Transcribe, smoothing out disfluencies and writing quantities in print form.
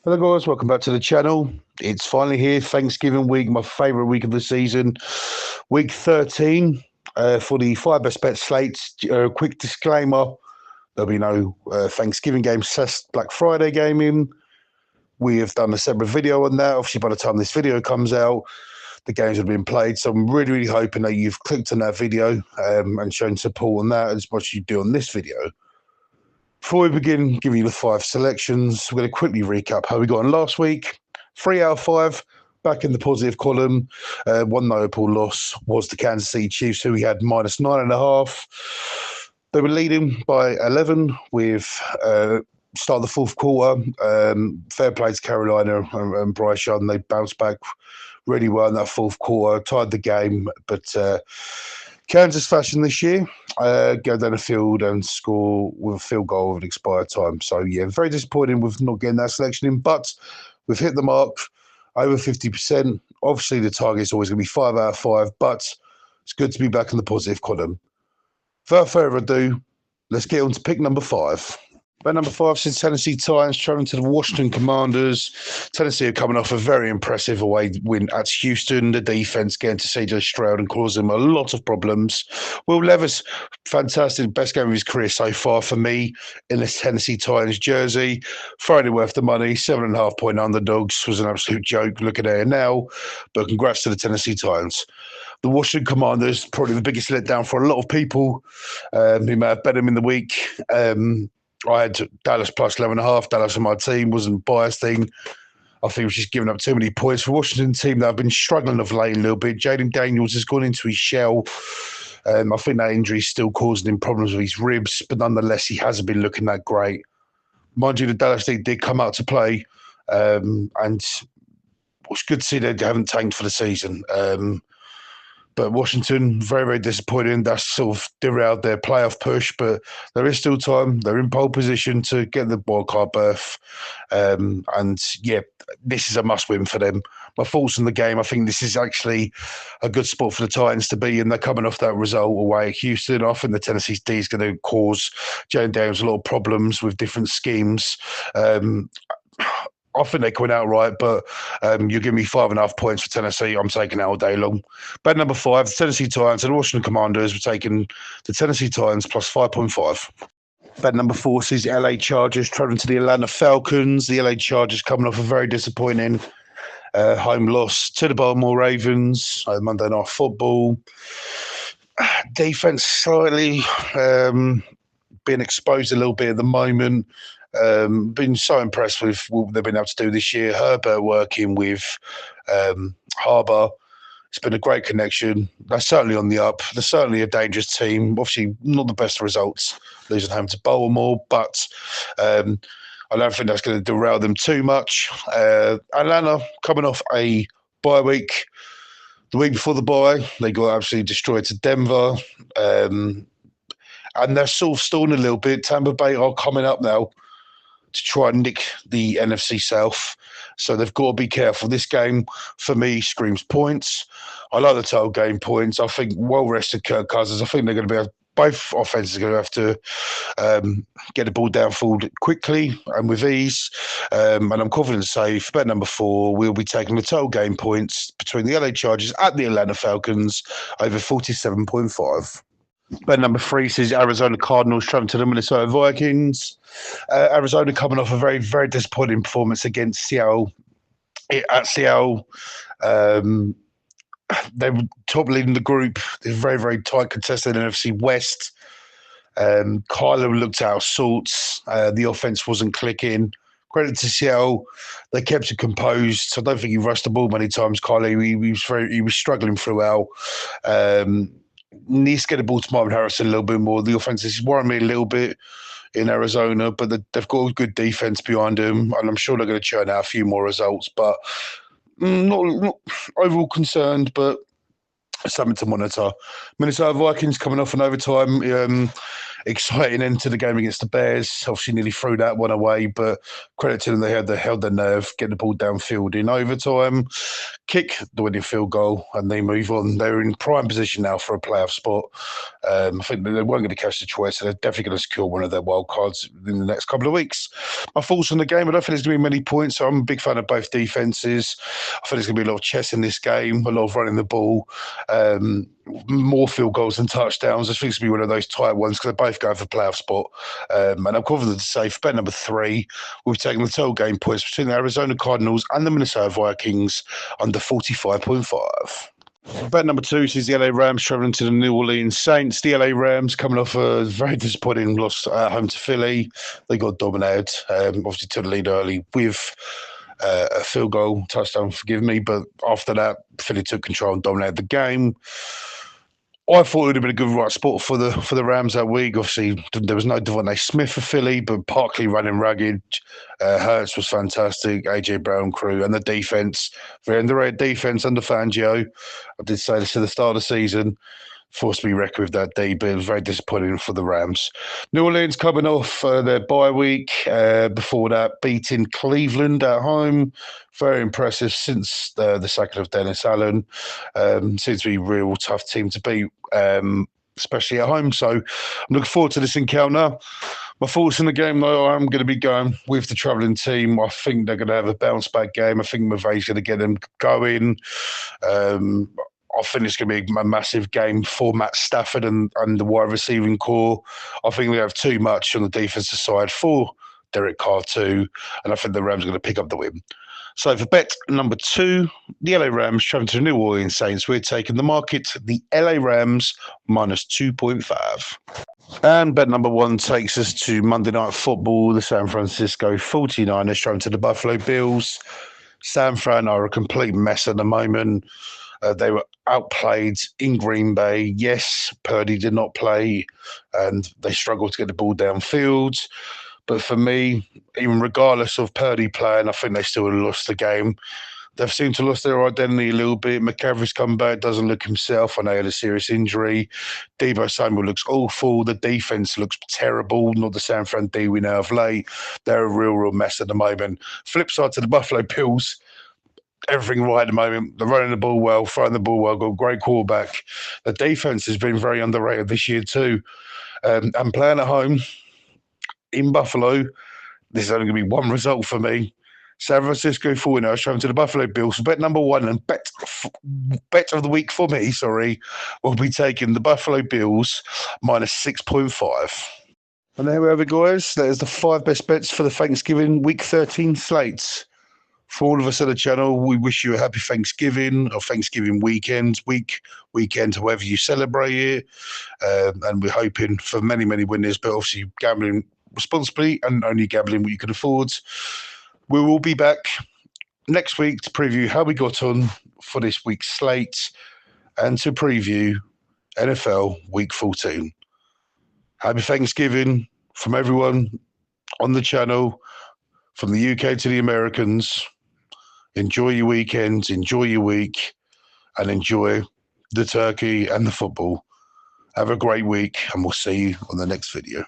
Hello guys, welcome back to the channel. It's finally here, Thanksgiving week, my favourite week of the season, week 13 for the 5 best bet slates. Quick disclaimer, there'll be no Thanksgiving game / Black Friday gaming. We have done a separate video on that. Obviously, by the time this video comes out, the games have been played. So I'm really hoping that you've clicked on that video and shown support on that as much as you do on this video. Before we begin giving you the 5 selections, we're going to quickly recap how we got on last week. 3 out of 5, back in the positive column. One notable loss was the Kansas City Chiefs, who we had -9.5. They were leading by 11 with start of the fourth quarter. Fair play to Carolina and Bryce Young. They bounced back really well in that fourth quarter, tied the game, but Kansas fashion this year, go down the field and score with a field goal with an expired time. So, yeah, very disappointing with not getting that selection in, but we've hit the mark, over 50%. Obviously, the target is always going to be 5 out of 5, but it's good to be back in the positive column. Without further ado, let's get on to pick number 5. Bet number 5 is Tennessee Titans traveling to the Washington Commanders. Tennessee are coming off a very impressive away win at Houston. The defense getting to CJ Stroud and causing him a lot of problems. Will Levis, fantastic, best game of his career so far for me in this Tennessee Titans jersey. Friday worth the money, 7.5 point underdogs was an absolute joke. Looking at it now, but congrats to the Tennessee Titans. The Washington Commanders, probably the biggest letdown for a lot of people who may have bet them in the week. I had Dallas plus 11.5. Dallas on my team, wasn't biased thing. I think it was just giving up too many points for Washington team that have been struggling of late a little bit. Jaden Daniels has gone into his shell. I think that injury is still causing him problems with his ribs, but nonetheless, he hasn't been looking that great. Mind you, the Dallas League did come out to play, and it's good to see they haven't tanked for the season. But Washington, very disappointing. That's sort of derailed their playoff push, but there is still time. They're in pole position to get the wildcard berth. And, yeah, this is a must-win for them. My thoughts on the game, I think this is actually a good spot for the Titans to be in. They're coming off that result away at Houston. I think the Tennessee D is going to cause Jalen Daniels a lot of problems with different schemes. I think they're coming out right, but you give me 5.5 points for Tennessee. I'm taking it all day long. Bet number 5, the Tennessee Titans and the Washington Commanders. We're taking the Tennessee Titans plus 5.5. Bet number 4 sees the LA Chargers traveling to the Atlanta Falcons. The LA Chargers coming off a very disappointing home loss to the Baltimore Ravens, Monday Night Football. Defense slightly being exposed a little bit at the moment. Been so impressed with what they've been able to do this year. Herbert working with Harbour. It's been a great connection. They're certainly on the up. They're certainly a dangerous team. Obviously, not the best results losing home to Baltimore, but I don't think that's going to derail them too much. Atlanta coming off a bye week. The week before the bye, they got absolutely destroyed to Denver. And they're sort of stalling a little bit. Tampa Bay are coming up now to try and nick the NFC South. So they've got to be careful. This game, for me, screams points. I like the total game points. I think well-rested Kirk Cousins. I think they're going to be both offenses are going to have to get the ball downfield quickly and with ease. And I'm confident to say for bet number 4, we'll be taking the total game points between the LA Chargers at the Atlanta Falcons over 47.5. Bet number 3 says Arizona Cardinals traveling to the Minnesota Vikings. Arizona coming off a very disappointing performance against Seattle. At Seattle, they were top leading the group. They're very tight contested in NFC West. Kyler looked out of sorts. The offense wasn't clicking. Credit to Seattle, they kept it composed. I don't think he rushed the ball many times. Kyler, he was struggling throughout. Needs to get the ball to Marvin Harrison a little bit more. The offense is worrying me a little bit in Arizona, but they've got a good defense behind them, and I'm sure they're going to churn out a few more results. But not overall concerned, but something to monitor. Minnesota Vikings coming off an overtime. Exciting end to the game against the Bears. Obviously nearly threw that one away, but credit to them, they held their nerve, getting the ball downfield in overtime. kick the winning field goal, and they move on. They're in prime position now for a playoff spot. I think they weren't going to catch the choice, so they're definitely going to secure one of their wild cards in the next couple of weeks. My thoughts on the game: I don't think there's going to be many points. So I'm a big fan of both defenses. I think there's going to be a lot of chess in this game, a lot of running the ball, more field goals than touchdowns. I think it's going to be one of those tight ones because they're both going for playoff spot. And I'm confident to say for bet number 3, we've taken the total game points between the Arizona Cardinals and the Minnesota Vikings under 45.5. Bet number 2 sees the LA Rams traveling to the New Orleans Saints. The LA Rams coming off a very disappointing loss at home to Philly. They got dominated, obviously took the lead early with a field goal, touchdown, forgive me. But after that, Philly took control and dominated the game. I thought it would have been a good right spot for the Rams that week. Obviously, there was no Devontae Smith for Philly, but Barkley running ragged. Hurts was fantastic. AJ Brown crew and the defense, very underrated defense under Fangio. I did say this at the start of the season. Forced me record with that D, but it was very disappointing for the Rams. New Orleans coming off their bye week. Before that, beating Cleveland at home. Very impressive since the sacking of Dennis Allen. Seems to be a real tough team to beat, especially at home. So I'm looking forward to this encounter. My thoughts in the game, though, I'm going to be going with the travelling team. I think they're going to have a bounce-back game. I think McVay's going to get them going. I think it's going to be a massive game for Matt Stafford and the wide receiving core. I think we have too much on the defensive side for Derek Carr too, and I think the Rams are going to pick up the win. So for bet number 2, the LA Rams traveling to the New Orleans Saints. We're taking the market, the LA Rams minus 2.5. And bet number 1 takes us to Monday Night Football. The San Francisco 49ers traveling to the Buffalo Bills. San Fran are a complete mess at the moment. They were outplayed in Green Bay. Yes, Purdy did not play, and they struggled to get the ball downfield. But for me, even regardless of Purdy playing, I think they still lost the game. They've seemed to lose their identity a little bit. McCaffrey's come back, doesn't look himself. I know he had a serious injury. Deebo Samuel looks awful. The defense looks terrible. Not the San Fran D we know of late. They're a real mess at the moment. Flip side to the Buffalo Bills. Everything right at the moment. They're running the ball well, throwing the ball well, got a great quarterback. The defense has been very underrated this year too. And playing at home in Buffalo, this is only going to be one result for me. San Francisco 49ers traveling to the Buffalo Bills. Bet number 1 and bet of the week for me, will be taking the Buffalo Bills minus 6.5. And there we have it, guys. There's the 5 best bets for the Thanksgiving Week 13 slates. For all of us at the channel, we wish you a happy Thanksgiving or Thanksgiving weekend, however you celebrate it. And we're hoping for many winners, but obviously gambling responsibly and only gambling what you can afford. We will be back next week to preview how we got on for this week's slate and to preview NFL Week 14. Happy Thanksgiving from everyone on the channel, from the UK to the Americans. Enjoy your weekends, enjoy your week, and enjoy the turkey and the football. Have a great week, and we'll see you on the next video.